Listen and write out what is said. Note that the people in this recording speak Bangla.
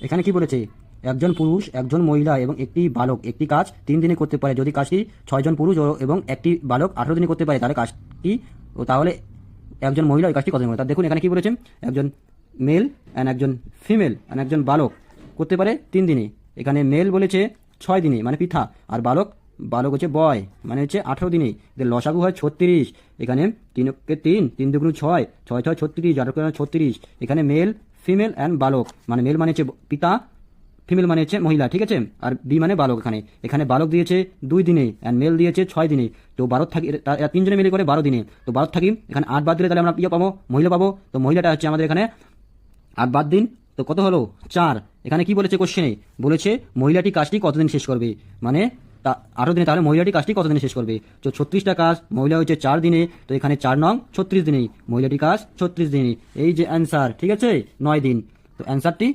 এখানে কি বলেছে, একজন পুরুষ, একজন মহিলা এবং একটি বালক একটি কাজ 3 দিনে করতে পারে। যদি কাজটি 6 জন পুরুষ এবং একটি বালক 18 দিনে করতে পারে, তাহলে কাজটি তাহলে একজন মহিলা ওই কাজটি কতদিন করে। তার দেখুন এখানে কি বলেছেন, একজন মেল অ্যান্ড একজন ফিমেল অ্যান্ড একজন বালক করতে পারে 3 দিনে। এখানে মেল বলেছে 6 দিনে মানে পিঠা, আর বালক বালক হচ্ছে বয় মানে হচ্ছে 18 দিনে। এদের লসাগু হয় 36। এখানে 3 3 2 6 6 6 36, 8 36। এখানে মেল ফিমেল অ্যান্ড বালক, মানে মেল মানে হচ্ছে পিতা, ফিমেল মানে হচ্ছে মহিলা, ঠিক আছে। আর বি মানে বালক। এখানে এখানে বালক দিয়েছে 2 দিনে অ্যান্ড মেল দিয়েছে 6 দিনে। তো 12 থাকি, 3 জনে মিলে করে 12 দিনে। তো 12 থাকি এখানে 8 বাদ দিলে তাহলে আমরা পাবো, মহিলা পাবো। তো মহিলাটা হচ্ছে আমাদের এখানে 8 বাদ দিন, তো কত হলো 4। এখানে কি বলেছে কোশ্চেনে, বলেছে মহিলাটি কাজটি কতদিন শেষ করবে, মানে 18 দিনে। তাহলে মহিলাটি কাজটি কতদিনে শেষ করবে। তো 36টা কাজ, মহিলা হচ্ছে 4 দিনে, তো এখানে 4 নং 36 দিনেই, মহিলাটি কাজ 36 দিনে। এই যে অ্যান্সার, ঠিক আছে, 9 দিন। তো অ্যান্সারটি